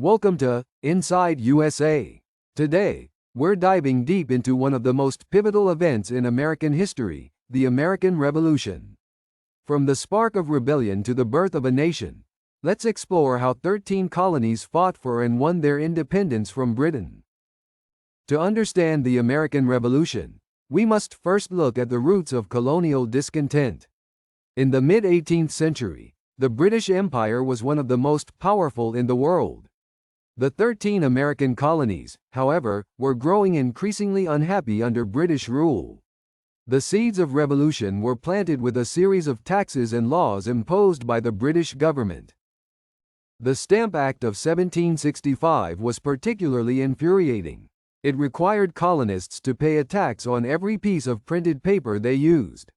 Welcome to Inside USA. Today, we're diving deep into one of the most pivotal events in American history, the American Revolution. From the spark of rebellion to the birth of a nation, let's explore how 13 colonies fought for and won their independence from Britain. To understand the American Revolution, we must first look at the roots of colonial discontent. In the mid-18th century, the British Empire was one of the most powerful in the world. The 13 American colonies, however, were growing increasingly unhappy under British rule. The seeds of revolution were planted with a series of taxes and laws imposed by the British government. The Stamp Act of 1765 was particularly infuriating. It required colonists to pay a tax on every piece of printed paper they used.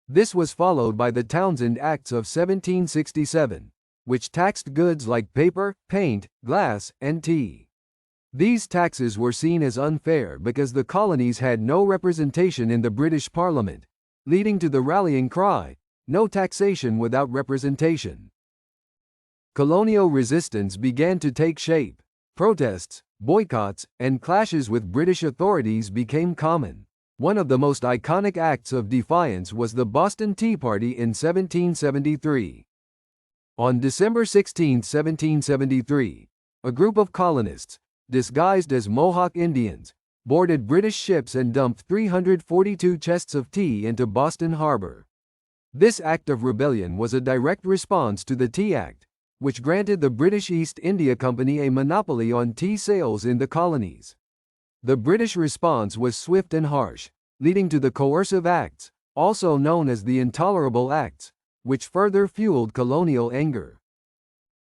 This was followed by the Townshend Acts of 1767, which taxed goods like paper, paint, glass, and tea. These taxes were seen as unfair because the colonies had no representation in the British Parliament, leading to the rallying cry, "No taxation without representation." Colonial resistance began to take shape. Protests, boycotts, and clashes with British authorities became common. One of the most iconic acts of defiance was the Boston Tea Party in 1773. On December 16, 1773, a group of colonists, disguised as Mohawk Indians, boarded British ships and dumped 342 chests of tea into Boston Harbor. This act of rebellion was a direct response to the Tea Act, which granted the British East India Company a monopoly on tea sales in the colonies. The British response was swift and harsh, leading to the Coercive Acts, also known as the Intolerable Acts, which further fueled colonial anger.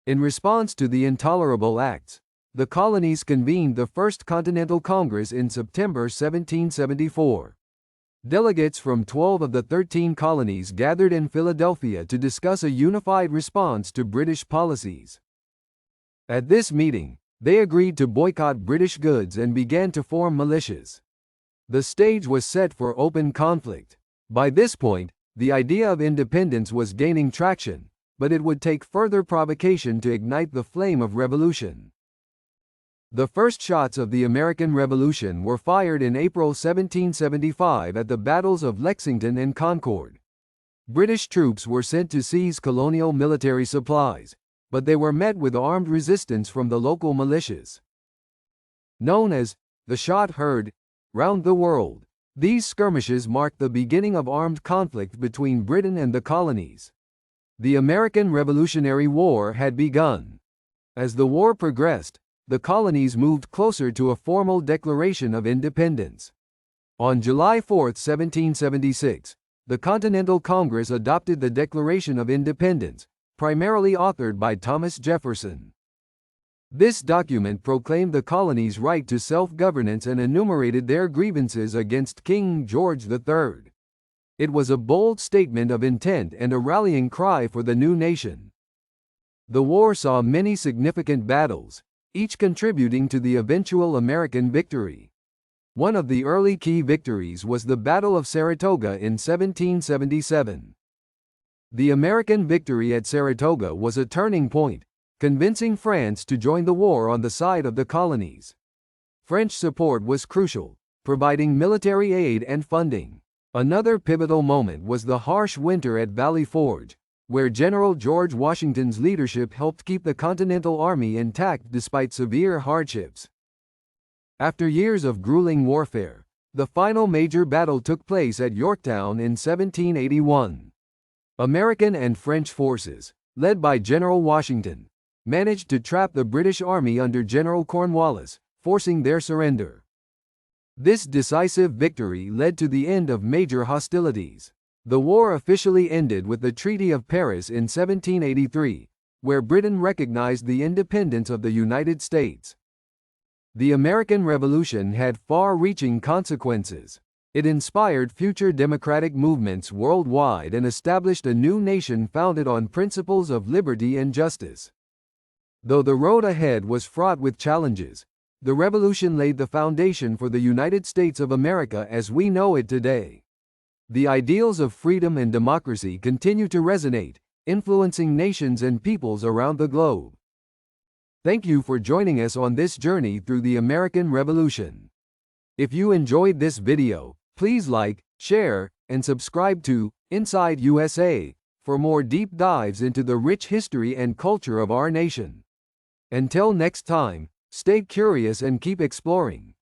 In response to the Intolerable Acts, the colonies convened the First Continental Congress in September 1774. Delegates from 12 of the 13 colonies gathered in Philadelphia to discuss a unified response to British policies. At this meeting, they agreed to boycott British goods and began to form militias. The stage was set for open conflict. By this point, the idea of independence was gaining traction, but it would take further provocation to ignite the flame of revolution. The first shots of the American Revolution were fired in April 1775 at the battles of Lexington and Concord. British troops were sent to seize colonial military supplies, but they were met with armed resistance from the local militias. Known as the shot heard round the world, these skirmishes marked the beginning of armed conflict between Britain and the colonies. The American Revolutionary War had begun. As the war progressed, the colonies moved closer to a formal declaration of independence. On July 4, 1776, the Continental Congress adopted the Declaration of Independence, primarily authored by Thomas Jefferson. This document proclaimed the colonies' right to self-governance and enumerated their grievances against King George III. It was a bold statement of intent and a rallying cry for the new nation. The war saw many significant battles, each contributing to the eventual American victory. One of the early key victories was the Battle of Saratoga in 1777. The American victory at Saratoga was a turning point, convincing France to join the war on the side of the colonies. French support was crucial, providing military aid and funding. Another pivotal moment was the harsh winter at Valley Forge, where General George Washington's leadership helped keep the Continental Army intact despite severe hardships. After years of grueling warfare, the final major battle took place at Yorktown in 1781. American and French forces, led by General Washington, managed to trap the British Army under General Cornwallis, forcing their surrender. This decisive victory led to the end of major hostilities. The war officially ended with the Treaty of Paris in 1783, where Britain recognized the independence of the United States. The American Revolution had far-reaching consequences. It inspired future democratic movements worldwide and established a new nation founded on principles of liberty and justice. Though the road ahead was fraught with challenges, the revolution laid the foundation for the United States of America as we know it today. The ideals of freedom and democracy continue to resonate, influencing nations and peoples around the globe. Thank you for joining us on this journey through the American Revolution. If you enjoyed this video, please like, share, and subscribe to Inside USA for more deep dives into the rich history and culture of our nation. Until next time, stay curious and keep exploring.